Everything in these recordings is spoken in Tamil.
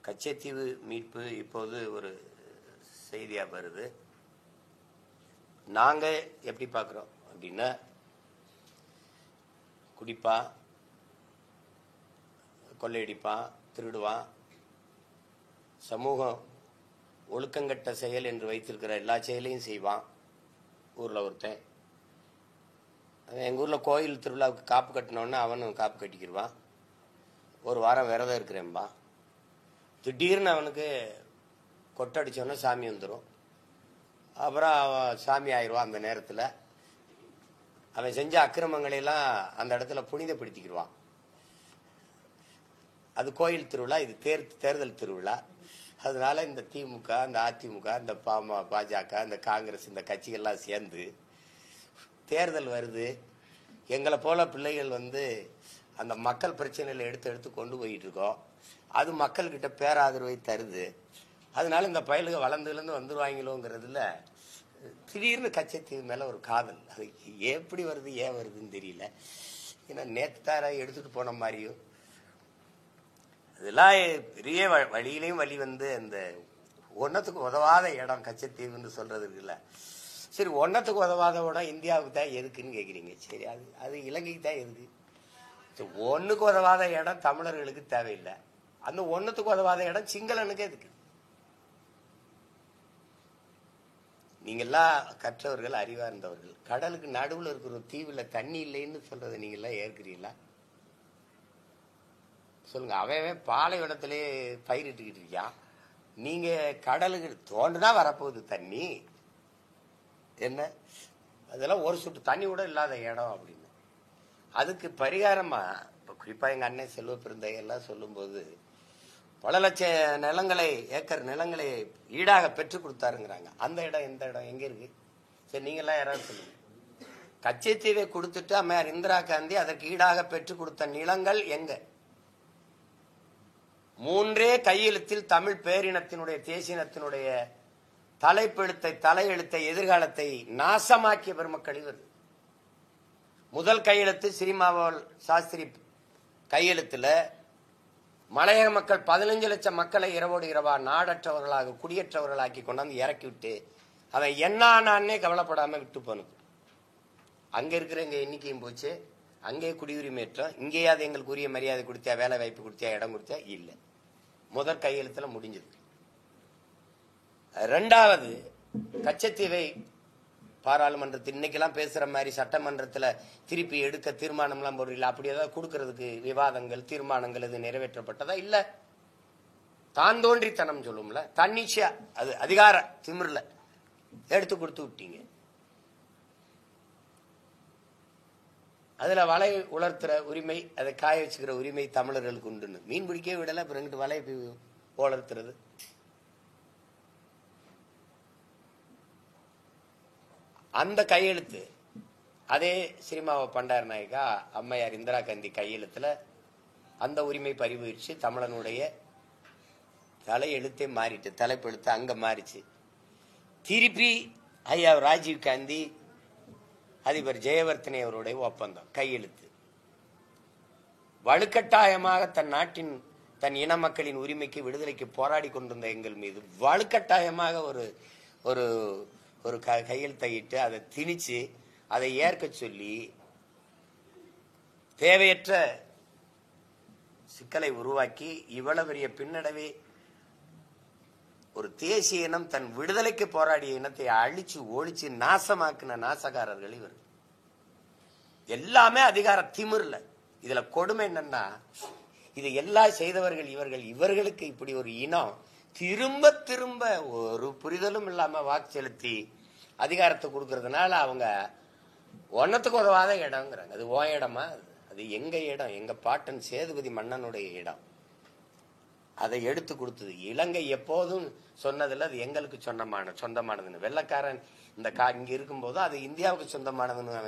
கச்சத்தீவு மீட்பு இப்போது ஒரு செய்தியாக வருது. நாங்கள் எப்படி பார்க்குறோம் அப்படின்னா, குடிப்பான், கொள்ளையடிப்பான், திருடுவான், சமூகம் ஒழுக்கங்கட்ட செயல் என்று வைத்திருக்கிற எல்லா செயலையும் செய்வான். ஊரில் ஒருத்தன் எங்கள் ஊரில் கோயில் திருவிழாவுக்கு காப்பு கட்டினோன்னு அவனும் காப்பு கட்டிக்கிடுவான். ஒரு வாரம் விரதம் இருக்கிறேன்பா. திடீர்னு அவனுக்கு கொட்டடிச்சோன்னா சாமி வந்துடும். அப்புறம் அவன் சாமி ஆயிடுவான். அந்த நேரத்தில் அவன் செஞ்ச அக்கிரமங்களையெல்லாம் அந்த இடத்துல புனிதப்படுத்திக்கிடுவான். அது கோயில் திருவிழா, இது தேர்தல் திருவிழா. அதனால இந்த திமுக, இந்த அதிமுக, இந்த பாஜக, இந்த காங்கிரஸ், இந்த கட்சிகள்லாம் சேர்ந்து தேர்தல் வருது, எங்களை போல பிள்ளைகள் அந்த மக்கள் பிரச்சனைகளை எடுத்து கொண்டு போயிட்டு இருக்கோம். அது மக்கள்கிட்ட பேராதரவை தருது. அதனால இந்த பயலுக வளர்ந்துலேருந்து வந்துருவாங்களோங்கிறதுல திடீர்னு கச்சத்தீவு மேலே ஒரு காதல். அது எப்படி வருது, ஏன் வருதுன்னு தெரியல. ஏன்னா நேற்று தார எடுத்துட்டு போன மாதிரியும் அதெல்லாம் பெரிய வழியிலையும் வழி அந்த ஒன்னத்துக்கு உதவாத இடம் கச்சத்தீவுன்னு சொல்றது இருக்குல்ல. சரி, ஒன்னத்துக்கு உதவாத இடம் இந்தியாவுக்கு தான் எதுக்குன்னு கேட்குறீங்க. சரி, அது இலங்கைக்கு தான் எதுக்கு? ஒன்றுக்கு உதவாத இடம் தமிழர்களுக்கு தேவையில்லை. அந்த ஒன்றுத்துக்கு உதவாத இடம் சிங்களனுக்கு எதுக்கு? நீங்கெல்லாம் கற்றவர்கள், அறிவார்ந்தவர்கள். கடலுக்கு நடுவில் இருக்கிற ஒரு தீவில் தண்ணி இல்லைன்னு சொல்றதை நீங்கெல்லாம் ஏற்கிறீங்களா? சொல்லுங்க. அவன் பாலைவனத்திலே பயிரிட்டுக்கிட்டு இருக்கான். நீங்க கடலுக்கு தோண்டுனா வரப்போகுது தண்ணி. என்ன அதெல்லாம் ஒரு சொட்டு தண்ணி கூட இல்லாத இடம் அப்படின்னு. அதுக்கு பரிகாரமா இப்போ குறிப்பாக எங்கள் அண்ணன் செல்வ பெருந்தையெல்லாம் சொல்லும்போது பல லட்சம் நிலங்களை, ஏக்கர் நிலங்களை ஈடாக பெற்று கொடுத்தாருங்கிறாங்க. அந்த இடம் எந்த இடம், எங்கே இருக்கு? சரி, நீங்கள்லாம் யாராவது சொல்லுங்க. கச்சத்தீவை கொடுத்துட்டு அம்மையார் இந்திரா காந்தி அதற்கு ஈடாக பெற்று கொடுத்த நிலங்கள் எங்க? 3 கையெழுத்தில் தமிழ் பேரினத்தினுடைய, தேசியனத்தினுடைய தலையெழுத்தை எதிர்காலத்தை நாசமாக்கிய பெருமக்கள் இவர். முதல் கையெழுத்து ஸ்ரீமாவோல் சாஸ்திரி கையெழுத்துல மலையக மக்கள் 15 லட்சம் மக்களை இரவோடு இரவா நாடற்றவர்களாக, குடியேற்றவர்களாக்கி கொண்டாந்து இறக்கி விட்டு அவன் என்னானே கவலைப்படாம விட்டு போனது. அங்க இருக்கிற எங்க எண்ணிக்கையும் போச்சு. அங்கே குடியுரிமையேற்றம். இங்கேயாவது எங்களுக்கு உரிய மரியாதை கொடுத்தியா, வேலை வாய்ப்பு கொடுத்தியா, இடம் கொடுத்தியா? இல்லை. முதல் கையெழுத்துல முடிஞ்சது. 2வது கச்சத்தீவை பாராளுமன்றத்தில் இன்னைக்கெல்லாம் பேசுற மாதிரி சட்டமன்றத்தில் திருப்பி எடுக்க தீர்மானம்லாம் போடுறீங்களா? அப்படி ஏதாவது கொடுக்கறதுக்கு விவாதங்கள், தீர்மானங்கள் இது நிறைவேற்றப்பட்டதா? இல்ல. தான் தோன்றித்தனம் சொல்லும்ல, தன்னிச்சையா, அது அதிகார திமிர்ல எடுத்து கொடுத்து விட்டீங்க. அதுல வலை உலர்த்துற உரிமை, அதை காய வச்சுக்கிற உரிமை தமிழர்களுக்கு உண்டுன்னு மீன் பிடிக்கவே விடல. அப்புறம் வலை உலர்த்துறது. அந்த கையெழுத்து அதே ஸ்ரீமாவோ பண்டார நாயக்கா அம்மையார் இந்திரா காந்தி கையெழுத்துல அந்த உரிமை பறிபோயிடுச்சு. தமிழனுடைய தலையெழுத்தே மாறிட்டு, தலைப்பெழுத்து அங்க மாறிச்சு. திருப்பி ஐயா ராஜீவ் காந்தி, அதிபர் ஜெயவர்த்தனை அவருடைய ஒப்பந்தம் கையெழுத்து. வலுக்கட்டாயமாக தன் நாட்டின், தன் இன மக்களின் உரிமைக்கு, விடுதலைக்கு போராடி கொண்டிருந்த எங்கள் மீது வலுக்கட்டாயமாக ஒரு ஒரு ஒரு கையெழுத்தையிட்டு அதை திணிச்சு அதை ஏற்க சொல்லி தேவையற்ற சிக்கலை உருவாக்கி இவ்வளவு பெரிய பின்னடைவை, ஒரு தேசிய இனம் தன் விடுதலைக்கு போராடிய இனத்தை அழிச்சு ஒழிச்சு நாசமாக்கின நாசகாரர்கள் இவர். எல்லாமே அதிகார திமிர்ல. இதுல கொடுமை என்னன்னா, இது எல்லாம் செய்தவர்கள் இவர்கள். இவர்களுக்கு இப்படி ஒரு இனம் திரும்ப திரும்ப ஒரு புரிதலும் இல்லாம வாக்கு செலுத்தி அதிகாரத்தை கொடுக்கறதுனால அவங்க ஒன்னத்துக்கு உதவாத இடம்ங்கிறாங்க. அது ஓ இடமா? அது எங்க இடம், எங்க பாட்டன் சேதுபதி மன்னனுடைய இடம். அதை எடுத்து கொடுத்தது இலங்கை. எப்போதும் சொன்னதில்ல அது எங்களுக்கு சொந்தமானதுன்னு. வெள்ளக்காரன் இந்த இங்க இருக்கும்போது அது இந்தியாவுக்கு சொந்தமானதுன்னு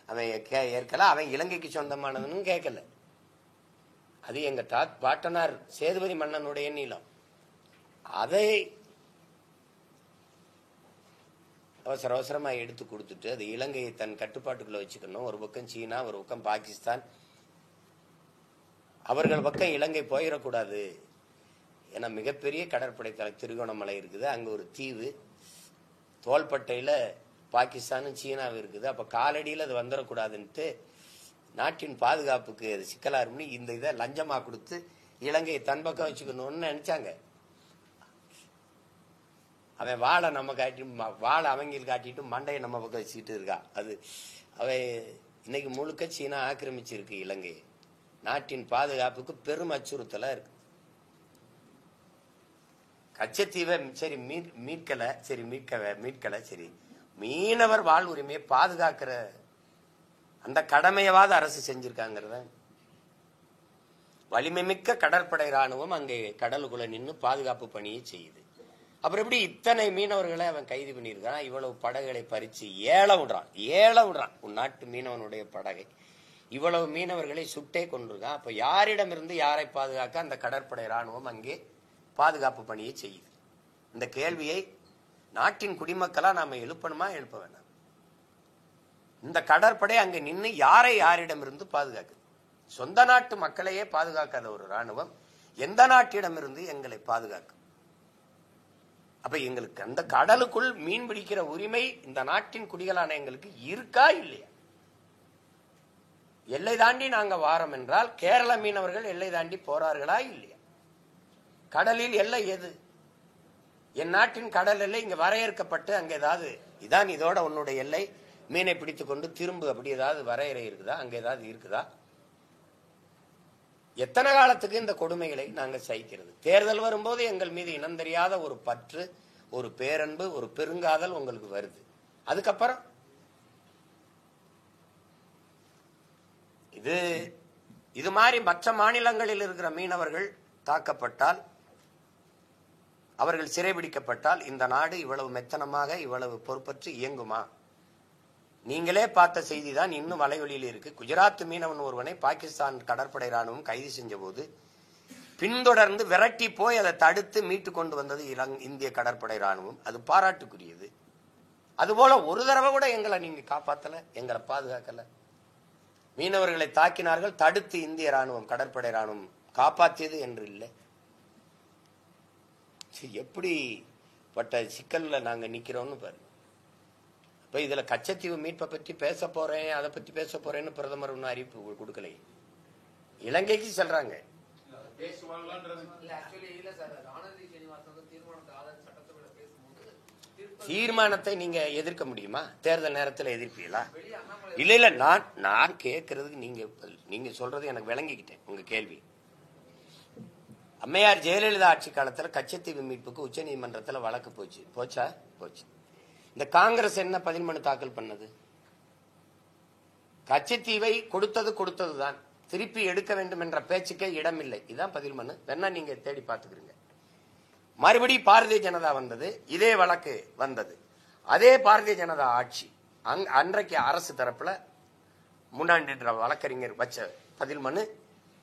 அவன் ஏற்கல, அவன் இலங்கைக்கு சொந்தமானதுன்னு கேட்கல. அது எங்க பாட்டனார் சேதுபதி மன்னனுடைய நிலம். அதை அவசரமா எடுத்து கொடுத்துட்டு அது இலங்கையை தன் கட்டுப்பாட்டுக்குள்ள வச்சுக்கணும். ஒரு பக்கம் சீனா, ஒரு பக்கம் பாகிஸ்தான், அவர்கள் பக்கம் இலங்கை போயிடக்கூடாது ஏன்னா மிகப்பெரிய கடற்படை தலை திருகோணமலை இருக்குது, அங்க ஒரு தீவு, தோள்பட்டையில பாகிஸ்தானும் சீனாவும் இருக்குது. அப்ப காலடியில் அது வந்துடக்கூடாதுன்ட்டு நாட்டின் பாதுகாப்புக்கு அது சிக்கலா இருக்குன்னு இந்த இதை லஞ்சமா கொடுத்து இலங்கையை தன் பக்கம் வச்சுக்கணும்னு நினைச்சாங்க. அவன் வாழை நம்ம காட்டி வாழை அவங்களுக்கு காட்டிட்டு மண்டையை நம்ம பக்கம் வச்சுக்கிட்டு இருக்கா. அது அவன் இன்னைக்கு முழுக்க சீனா ஆக்கிரமிச்சிருக்கு இலங்கையை. நாட்டின் பாதுகாப்புக்கு பெரும் அச்சுறுத்தலா இருக்கு. கச்சத்தீவை சரி மீட்கல சரி, மீனவர் வாழ்வுரிமையை பாதுகாக்கிற அந்த கடமையவாத அரசு செஞ்சிருக்காங்கிறத. வலிமை மிக்க கடற்படை ராணுவம் அங்கே கடலுக்குள்ள நின்று பாதுகாப்பு பணியை செய்யுது. அப்புறம் எப்படி இத்தனை மீனவர்களை அவன் கைது பண்ணியிருக்கான்? இவ்வளவு படகுகளை பறிச்சு ஏல விடுறான் உன் நாட்டு மீனவனுடைய படகை. இவ்வளவு மீனவர்களை சுட்டே கொண்டிருக்கான். அப்ப யாரிடமிருந்து யாரை பாதுகாக்க அந்த கடற்படை ராணுவம் அங்கே பாதுகாப்பு பணியை செய்யுது? இந்த கேள்வியை நாட்டின் குடிமக்களா நாம எழுப்பணுமா எழுப்ப வேணாம்? இந்த கடற்படை அங்க நின்று யாரிடமிருந்து பாதுகாக்குது? சொந்த நாட்டு மக்களையே பாதுகாக்காத ஒரு ராணுவம் எந்த நாட்டிடமிருந்து எங்களை பாதுகாக்கும்? அப்ப எங்களுக்கு அந்த கடலுக்குள் மீன் பிடிக்கிற உரிமை இந்த நாட்டின் குடிகளான எங்களுக்கு இருக்கா இல்லையா? எல்லை தாண்டி நாங்க வாரம் என்றால் கேரள மீனவர்கள் எல்லை தாண்டி போறார்களா இல்லையா? கடலில் எல்லை எது? என் நாட்டின் கடல் எல்லை இங்க வரையறுக்கப்பட்டு அங்க ஏதாவது இதான் இதோட உன்னுடைய எல்லை, மீனை பிடித்துக் கொண்டு திரும்ப அப்படி ஏதாவது வரையறை இருக்குதா? அங்க ஏதாவது இருக்குதா? எத்தனை காலத்துக்கு இந்த கொடுமைகளை நாங்கள் சகிக்கிறது? தேர்தல் வரும்போது எங்கள் மீது இனம் தெரியாத ஒரு பற்று, ஒரு பேரன்பு, ஒரு பெருங்காதல் உங்களுக்கு வருது. அதுக்கப்புறம் இது மாதிரி மற்ற மாநிலங்களில் இருக்கிற மீனவர்கள் தாக்கப்பட்டால், அவர்கள் சிறைபிடிக்கப்பட்டால் இந்த நாடு இவ்வளவு மெத்தனமாக இவ்வளவு பொறுப்பற்று இயங்குமா? நீங்களே பார்த்த செய்தி தான் இன்னும் வலைவெளியில் இருக்கு. குஜராத் மீனவன் ஒருவனை பாகிஸ்தான் கடற்படை ராணுவம் கைது செஞ்ச போது பின்தொடர்ந்து விரட்டி போய் அதை தடுத்து மீட்டு கொண்டு வந்தது இந்திய கடற்படை ராணுவம். அது பாராட்டுக்குரியது. அதுபோல ஒரு தடவை கூட எங்களை நீங்க காப்பாத்தல, எங்களை பாதுகாக்கல. மீனவர்களை தாக்கினார்கள், தடுத்து இந்திய ராணுவம் கடற்படை ராணுவம் காப்பாற்றியது என்று இல்லை. எப்படி பட்ட சிக்கல்ல நாங்க நிக்கிறோம்னு பாருங்க. இப்ப இதுல கச்சத்தீவு மீட்பை பற்றி பேச போறேன், அதை பற்றி பேச போறேன்னு பிரதமர் ஒன்னும் அறிவிப்பு கொடுக்கலை. இலங்கைக்கு செல்றாங்க. தீர்மானத்தை நீங்க எதிர்க்க முடியுமா? தேர்தல் நேரத்தில் எதிர்ப்பீங்களா? இல்ல நான் கேட்கறதுக்கு நீங்க சொல்றது எனக்கு விளங்கிக்கிட்டேன். உங்க கேள்வி, அம்மையார் ஜெயலலிதா ஆட்சி காலத்துல கச்சத்தீவு மீட்புக்கு உச்ச நீதிமன்றத்தில் வழக்கு போச்சு. இந்த காங்கிரஸ் என்ன பதில் மனு தாக்கல் பண்ணது? கச்சத்தீவை கொடுத்ததுதான், திருப்பி எடுக்க வேண்டும் என்ற பேச்சுக்கே இடமில்லை. இதுதான் பதில் மனு. வேணா நீங்க தேடி பார்த்துக்கிறீங்க. மறுபடி பாரதிய ஜனதா வந்தது, இதே வழக்கு வந்தது. அதே பாரதிய ஜனதா ஆட்சி அன்றைக்கு அரசு தரப்புல முன்னாடி வழக்கறிஞர் வச்ச பதில் மனு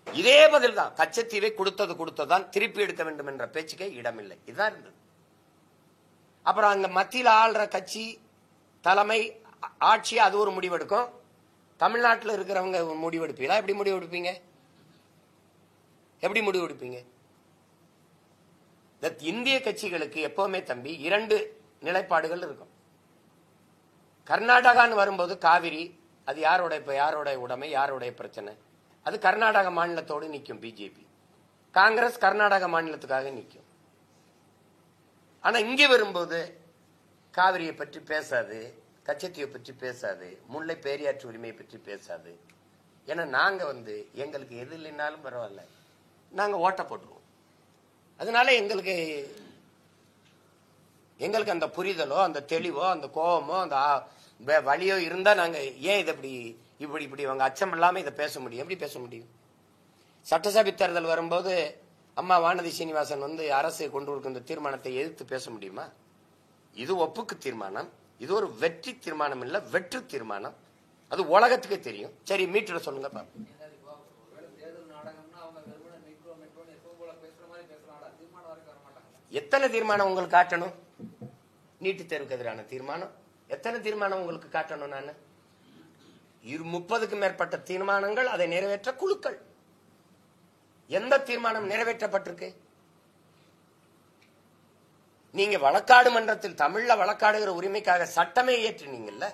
இதே பதில் தான். கச்சத்தீவை கொடுத்ததுதான், திருப்பி எடுக்க வேண்டும் என்ற பேச்சுக்கே இடமில்லை. இதுதான் இருந்தது. அப்புறம் அங்க மத்தியில் ஆள்ற கட்சி தலைமை ஆட்சி அது ஒரு முடிவெடுக்கும். தமிழ்நாட்டில் இருக்கிறவங்க முடிவெடுப்பீங்களா? எப்படி முடிவெடுப்பீங்க? இந்திய கட்சிகளுக்கு எப்பவுமே தம்பி இரண்டு நிலைப்பாடுகள் இருக்கும். கர்நாடகான்னு வரும்போது காவிரி அது யாரோட உடைமை, யாரோடைய பிரச்சனை, அது கர்நாடக மாநிலத்தோடு நிற்கும் பிஜேபி. காங்கிரஸ் கர்நாடக மாநிலத்துக்காக நிற்கும். ஆனா இங்க வரும்போது காவிரியை பற்றி பேசாது, கச்சத்தீவை பற்றி பேசாது, முல்லை பெரியாற்று உரிமையை பற்றி பேசாது. ஏன்னா நாங்க எங்களுக்கு எது இல்லைன்னாலும் பரவாயில்ல, நாங்க ஓட்ட போட்டுருவோம். அதனால எங்களுக்கு அந்த புரிதலோ, அந்த தெளிவோ, அந்த கோபமோ, அந்த வழியோ இருந்தா நாங்க ஏன் இதை இப்படி அவங்க அச்சம் இல்லாம இதை பேச முடியும்? எப்படி பேச முடியும்? சட்டசபை தேர்தல் வரும்போது அம்மா வானதி சீனிவாசன் அரசு கொண்டு கொடுக்கின்ற தீர்மானத்தை எதிர்த்து பேச முடியுமா? இது ஒப்புக்கு தீர்மானம். இது ஒரு வெற்றி தீர்மானம் இல்ல, வெற்று தீர்மானம். அது உலகத்துக்கே தெரியும். சரி, மீட்டரை சொல்லுங்க பாப்போம். எத்தனை தீர்மானம் உங்களுக்கு காட்டணும்? நீட்டு தேர்வுக்கு எதிரான தீர்மானம் எத்தனை தீர்மானம் உங்களுக்கு காட்டணும்? நான் 30க்கும் மேற்பட்ட தீர்மானங்கள், அதை நிறைவேற்ற குழுக்கள். எந்த தீர்மானம் நிறைவேற்றப்பட்டிருக்கு? நீங்க வழக்காடு மன்றத்தில் தமிழ்ல வழக்காடுகிற உரிமைக்காக சட்டமே ஏற்றினீங்கல்ல,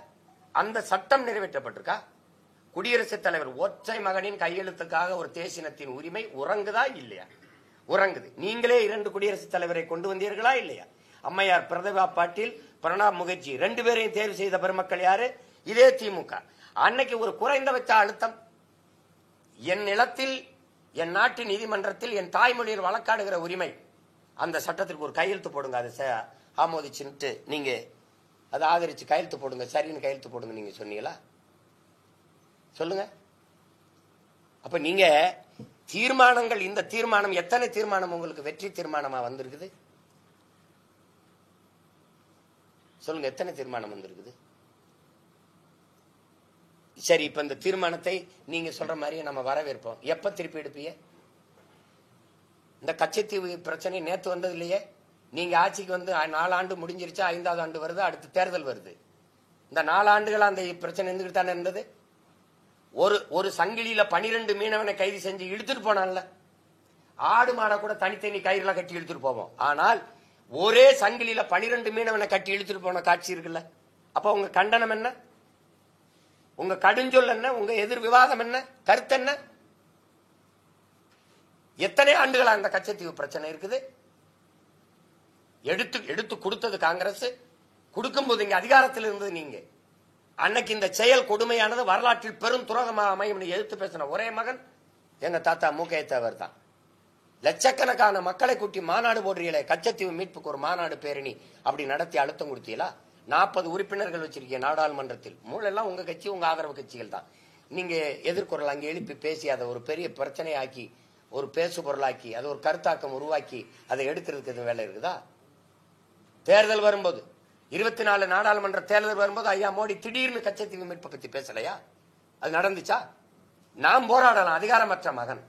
அந்த சட்டம் நிறைவேற்றப்பட்டிருக்கா? குடியரசுத் தலைவர் ஒற்றை மகனின் கையெழுத்துக்காக ஒரு தேசினத்தின் உரிமை உறங்குதா இல்லையா? உறங்குது. நீங்களே 2 குடியரசுத் தலைவரை கொண்டு வந்தீர்களா இல்லையா? அம்மையார் பிரதிபா பாட்டீல், பிரணாப் முகர்ஜி 2 பேரையும் தேர்வு செய்த பெருமக்கள் யாரு? இதே திமுக. அன்னைக்கு ஒரு குறைந்தபட்ச அழுத்தம், என் நிலத்தில் என் நாட்டு நீதிமன்றத்தில் என் தாய்மொழியில் வழக்காடுகிற உரிமை, அந்த சட்டத்திற்கு ஒரு கையெழுத்து போடுங்க, அதை ஆமோதிச்சுட்டு நீங்க அதை ஆதரிச்சு கையெழுத்து போடுங்க, சரின்னு கையெழுத்து போடுங்க நீங்க சொன்னீங்களா? சொல்லுங்க. அப்ப நீங்க தீர்மானங்கள், இந்த தீர்மானம் எத்தனை தீர்மானம் உங்களுக்கு வெற்றி தீர்மானமா வந்திருக்குது? சொல்லுங்க, எத்தனை தீர்மானம் வந்திருக்குது? சரி, இப்ப இந்த தீர்மானத்தை நீங்க சொல்ற மாதிரி நம்ம வரவேற்போம். எப்ப திருப்பி எடுப்பீங்க? இந்த கச்சத்தீவு பிரச்சனை நேத்து வந்தது இல்லையே. நீங்க ஆட்சிக்கு வந்து 4 ஆண்டு முடிஞ்சிருச்சா, 5வது ஆண்டு வருது, அடுத்து தேர்தல் வருது. இந்த 4 ஆண்டுகள் அந்த பிரச்சனை இருந்துகிட்டு தானே இருந்தது. ஒரு சங்கிலியில 12 மீனவனை கைது செஞ்சு இழுத்துட்டு போனான்ல. ஆடு மாட கூட தனித்தனி கயிறுல கட்டி இழுத்துட்டு போவோம். ஆனால் ஒரே சங்கிலியில 12 மீனவனை கட்டி இழுத்துட்டு போன காட்சி இருக்குல்ல. அப்ப உங்க கண்டனம் என்ன? உங்க கடுஞ்சொல் என்ன? உங்க எதிர் விவாதம் என்ன? கருத்து என்ன? எத்தனை ஆண்டுகளா அந்த கச்சத்தீவு பிரச்சனை இருக்குது? எடுத்து கொடுத்தது காங்கிரஸ். கொடுக்கும் போது இங்க அதிகாரத்தில் இருந்தது நீங்க. அன்னைக்கு இந்த செயல் கொடுமையானது வரலாற்றில் பெரும் துரோகமாக அமையும் எதிர்த்து பேசின ஒரே மகன் எங்க தாத்தா மூக்கைய தேவர் தான். லட்சக்கணக்கான மக்களை கூட்டி மாநாடு போடுறீங்களே, கச்சத்தீவு மீட்புக்கு ஒரு மாநாடு பேரணி அப்படி நடத்தி அழுத்தம் கொடுத்தீங்களா? 40 உறுப்பினர்கள் வச்சிருக்கீங்க நாடாளுமன்றத்தில். மூலெல்லாம் உங்க கட்சி, உங்க ஆதரவு கட்சிகள் தான். நீங்க எதிர்குரல் அங்கே எழுப்பி பேசி அதை ஒரு பெரிய பிரச்சனையாக்கி, ஒரு பேசு பொருளாக்கி, அது ஒரு கருத்தாக்கம் உருவாக்கி அதை எடுக்கிறதுக்கு எதுவும் வேலை இருக்குதா? தேர்தல் வரும்போது 24 நாடாளுமன்ற தேர்தல் வரும்போது ஐயா மோடி திடீர்னு கச்சத்தீவு மீட்பை பத்தி பேசலையா? அது நடந்துச்சா? நாம் போராடலாம், அதிகாரமற்ற மகன்.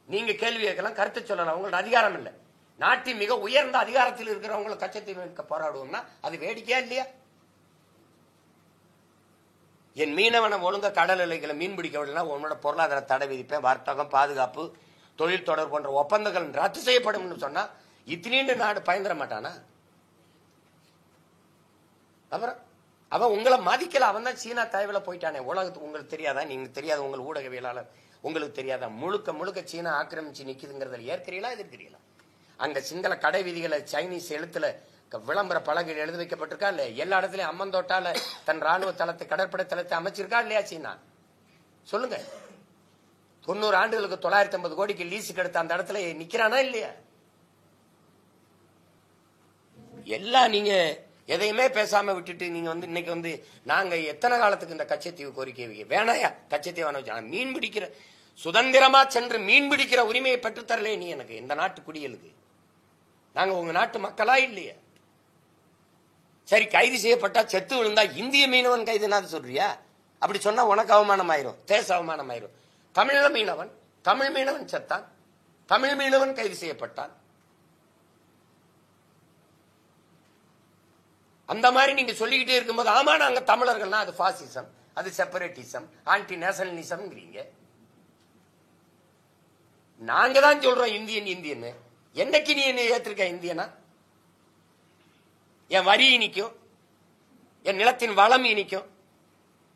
நீங்க கேள்வி கேட்கலாம், கருத்து சொல்லலாம், உங்களோட அதிகாரம் இல்லை. நாட்டின் மிக உயர்ந்த அதிகாரத்தில் இருக்கிறவங்களை கச்சத்தீவு மீட்க போராடுவோம்னா அது வேடிக்கையா இல்லையா? என் மீனவனை ஒழுங்க கடல் எல்லைகளை மீன் பிடிக்க விடலன்னா உன்னோட பொருளாதார தடை விதிப்பேன், வர்த்தகம், பாதுகாப்பு, தொழில் தொடர்பு போன்ற ஒப்பந்தங்கள் ரத்து செய்யப்படும் சொன்னா இத்தினீண்டு நாடு பயந்துட மாட்டானா? அப்புறம் அவன் உங்களை மதிக்கல. அவன் தான் சீனா தயவுல போயிட்டானே. உலகத்துக்கு உங்களுக்கு தெரியாதா? நீங்க தெரியாத, உங்கள் ஊடகவியலாளர் உங்களுக்கு தெரியாதா? முழுக்க சீனா ஆக்கிரமிச்சு நிக்குதுங்கிறதுல ஏற்கிறீங்களா, எதிர்க்கிறீங்களா? அங்க சிங்கள கடை விதிகளை சைனீஸ் எழுத்துல விளம்பர பலகையில் எழுதி வைக்கப்பட்டிருக்கா இல்லையா? எல்லா இடத்துலயும் அம்மந்தோட்டால தன் ராணுவ தளத்தை, கடற்படை தளத்தை அமைச்சிருக்கா இல்லையா சீனா? சொல்லுங்க. 90 ஆண்டுகளுக்கு 950 கோடிக்கு லீஸுக்கு எடுத்த அந்த இடத்துல நிக்கிறானா இல்லையா? எல்லாம் நீங்க எதையுமே பேசாம விட்டுட்டு நீங்க வந்து இன்னைக்கு வந்து நாங்க எத்தனை காலத்துக்கு இந்த கச்சத்தீவு கோரிக்கை வேணாயா? கச்சத்தீவு மீன் பிடிக்கிற சுதந்திரமா சென்று மீன் பிடிக்கிற உரிமையை பெற்றுத்தரலே நீ எனக்கு, இந்த நாட்டு குடிகளுக்கு. நாங்க உங்க நாட்டு மக்களா இல்லையா? சரி, கைது செய்யப்பட்டா செத்து விழுந்தா இந்திய மீனவன் கைதுனா சொல்றியா? அப்படி சொன்னா உனக்கு அவமானம் ஆயிரும், தேச அவமானம் ஆயிரும். தமிழ் மீனவன் செத்தான், தமிழ் மீனவன் கைது செய்யப்பட்டான். அந்த மாதிரி நீங்க சொல்லிக்கிட்டே இருக்கும்போது ஆமா நாங்க தமிழர்கள்னா அது பாசிசம், அது செப்பரேட்டிசம், ஆன்டி நேஷனலிசம்ங்கிறீங்க. நாங்க தான் சொல்றோம் இந்தியன். என்னைக்கு நீ என்ன ஏத்திருக்க இந்தியனா? என் வரி இனிக்கும், என் நிலத்தின் வளம் இனிக்கும்,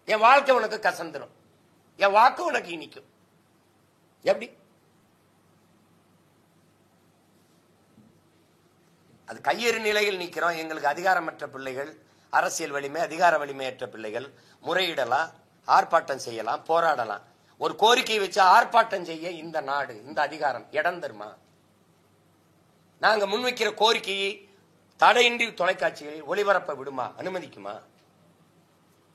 என் வாழ்க்கை உனக்கு கசந்துரும், என் வாக்கு உனக்கு இனிக்கும். எப்படி? அது கையெறி நிலையில் நிக்கிறோம். எங்களுக்கு அதிகாரமற்ற பிள்ளைகள், அரசியல் வலிமை, அதிகார வலிமையற்ற பிள்ளைகள் முறையிடலாம், ஆர்ப்பாட்டம் செய்யலாம், போராடலாம். ஒரு கோரிக்கை வச்சு ஆர்ப்பாட்டம் செய்ய இந்த நாடு, இந்த அதிகாரம் இடம் தருமா? நாங்க முன்வைக்கிற கோரிக்கையை தடையின்றி தொலைக்காட்சிகளில் ஒளிபரப்ப விடுமா, அனுமதிக்குமா?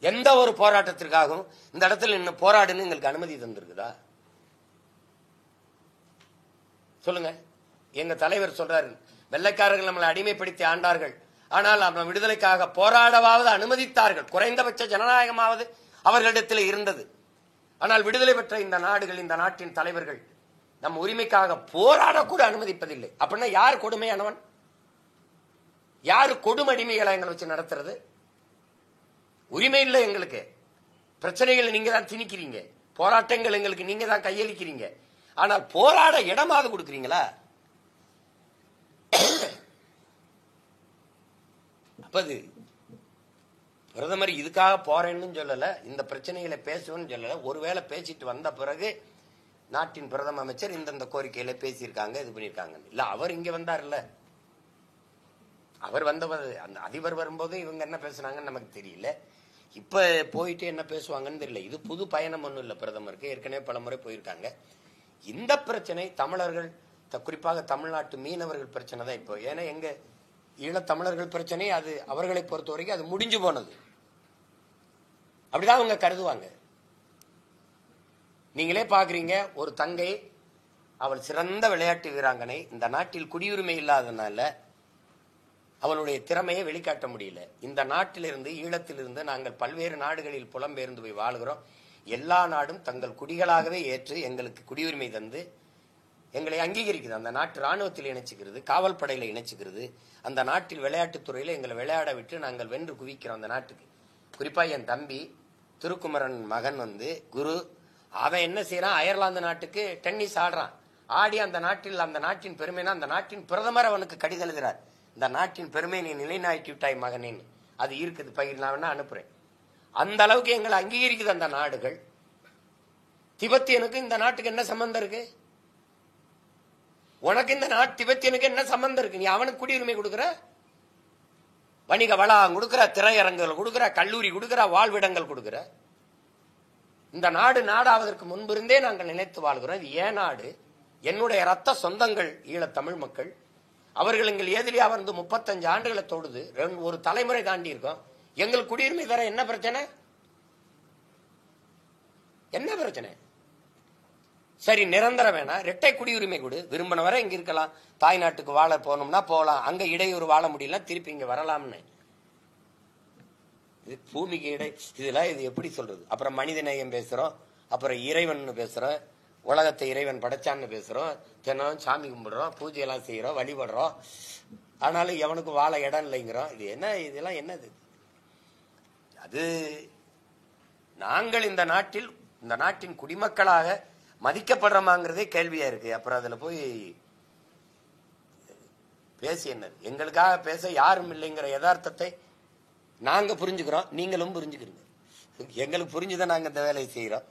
எந்த ஒரு போராட்டத்திற்காகவும் இந்த இடத்துல இன்னும் போராடுன்னு எங்களுக்கு அனுமதி தந்திருக்குதா? சொல்லுங்க. எங்க தலைவர் சொல்றாரு, வெள்ளைக்காரர்கள் நம்மளை அடிமைப்படுத்தி ஆண்டார்கள், ஆனால் நம்ம விடுதலைக்காக போராடவாவது அனுமதித்தார்கள். குறைந்தபட்ச ஜனநாயகமாவது அவர்களிடத்தில் இருந்தது. ஆனால் விடுதலை பெற்ற இந்த நாடுகள், இந்த நாட்டின் தலைவர்கள் நம் உரிமைக்காக போராடக்கூட அனுமதிப்பதில்லை. அப்படின்னா யார் கொடுமையானவன்? யாரு கொடுமடிமைகளை எங்களை வச்சு நடத்துறது? உரிமை இல்லை எங்களுக்கு. பிரச்சனைகளை நீங்க தான் திணிக்கிறீங்க, போராட்டங்கள் எங்களுக்கு நீங்க தான் கையளிக்கிறீங்க. ஆனால் போராட இடமாவது கொடுக்குறீங்களா? அப்ப அது பிரதமர் இதுக்காக போறேன்னு சொல்லல, இந்த பிரச்சனைகளை பேசுவேன்னு சொல்லல. ஒருவேளை பேசிட்டு வந்த பிறகு நாட்டின் பிரதம அமைச்சர் இந்தந்த கோரிக்கையில பேசியிருக்காங்க, இது பண்ணிருக்காங்க. இல்ல அவர் இங்க வந்தார்ல, அவர் வந்தவர் அந்த அதிபர் வரும்போது இவங்க என்ன பேசுனாங்கன்னு நமக்கு தெரியல. இப்ப போயிட்டு என்ன பேசுவாங்கன்னு தெரியல. இது புது பயணம் ஒன்றும் இல்லை பிரதமருக்கு, ஏற்கனவே பல முறை போயிருக்காங்க. இந்த பிரச்சனை தமிழர்கள், குறிப்பாக தமிழ்நாட்டு மீனவர்கள் பிரச்சனை தான் இப்போ. ஏன்னா எங்க ஈழத்தமிழர்கள் பிரச்சனை அது அவர்களை பொறுத்த வரைக்கும் அது முடிஞ்சு போனது, அப்படிதான் அவங்க கருதுவாங்க. நீங்களே பாக்குறீங்க, ஒரு தங்கை, அவள் சிறந்த விளையாட்டு வீராங்கனை, இந்த நாட்டில் குடியுரிமை இல்லாதனால அவளுடைய திறமையை வெளிக்காட்ட முடியல. இந்த நாட்டிலிருந்து, ஈழத்திலிருந்து நாங்கள் பல்வேறு நாடுகளில் புலம்பெயர்ந்து போய் வாழ்கிறோம். எல்லா நாடும் தங்கள் குடிகளாகவே ஏற்று எங்களுக்கு குடியுரிமை தந்து எங்களை அங்கீகரிக்குது. அந்த நாட்டு ராணுவத்தில் இணைச்சுக்கிறது, காவல் படையில இணைச்சுக்கிறது. அந்த நாட்டில் விளையாட்டுத்துறையில எங்களை விளையாட விட்டு நாங்கள் வென்று குவிக்கிறோம் அந்த நாட்டுக்கு. குறிப்பா என் தம்பி திருக்குமரன் மகன் குரு, அவன் என்ன செய்யறான், அயர்லாந்து நாட்டுக்கு டென்னிஸ் ஆடுறான். ஆடி அந்த நாட்டின் பெருமைனா அந்த நாட்டின் பிரதமர் அவனுக்கு கடிதம் எழுதுறார், இந்த நாட்டின் பெருமை நீ நிலைநாட்டி விட்டாய் மகனின்னு. அது இருக்குது, பயிர் நான் வேணா அனுப்புறேன். அந்த அளவுக்கு எங்களை அங்கீகரிக்குது அந்த நாடுகள். திபெத்தியனுக்கு இந்த நாட்டுக்கு என்ன சம்பந்தம் இருக்கு? உனக்கு இந்த திபெத்தியனுக்கு என்ன சம்பந்தம் இருக்கு? நீ அவனுக்கு குடியுரிமை கொடுக்குற, வணிக வளாகம் கொடுக்குற, திரையரங்குகள் கொடுக்குற, கல்லூரி கொடுக்குற, வாழ்விடங்கள் கொடுக்குற. இந்த நாடு நாடாவதற்கு முன்பிருந்தே நாங்கள் நினைத்து வாழ்கிறோம். இது ஏன் நாடு, என்னுடைய ரத்த சொந்தங்கள் ஈழத்தமிழ் மக்கள். அவர்கள் எங்கள் எதிரியா வந்து 35 ஆண்டுகளை தொடுது, ஒரு தலைமுறை தாண்டி இருக்கோம். எங்களுக்கு குடியுரிமை தர என்ன பிரச்சனை? என்ன பிரச்சனை? சரி, நிரந்தரம் வேணா, இரட்டை குடியுரிமை கொடு, விரும்பின வரை இங்க இருக்கலாம். தாய் நாட்டுக்கு வாழ போனோம்னா போகலாம், அங்க இடையூறு வாழ முடியல திருப்பி இங்க வரலாம்னு. இது பூமிக்கு இதெல்லாம் இது எப்படி சொல்றது? அப்புறம் மனித நேயம் பேசுறோம், அப்புறம் இறைவன் பேசுறோம், உலகத்தை இறைவன் படைச்சான்னு பேசுறோம், தினம் சாமி கும்பிடுறோம், பூஜை எல்லாம் செய்யறோம், வழிபடுறோம். ஆனாலும் எவனுக்கு வாழ இடம் இல்லைங்கிறோம். இது என்ன? இதெல்லாம் என்னது? அது நாங்கள் இந்த நாட்டின் குடிமக்களாக மதிக்கப்படுறோமாங்கிறதே கேள்வியா இருக்கு. அப்புறம் அதுல போய் பேசி என்னது? எங்களுக்காக பேச யாரும் இல்லைங்கிற யதார்த்தத்தை நாங்க புரிஞ்சுக்கிறோம், நீங்களும் புரிஞ்சுக்கிறீங்க. எங்களுக்கு புரிஞ்சுதான் நாங்க இந்த வேலையை செய்யறோம்.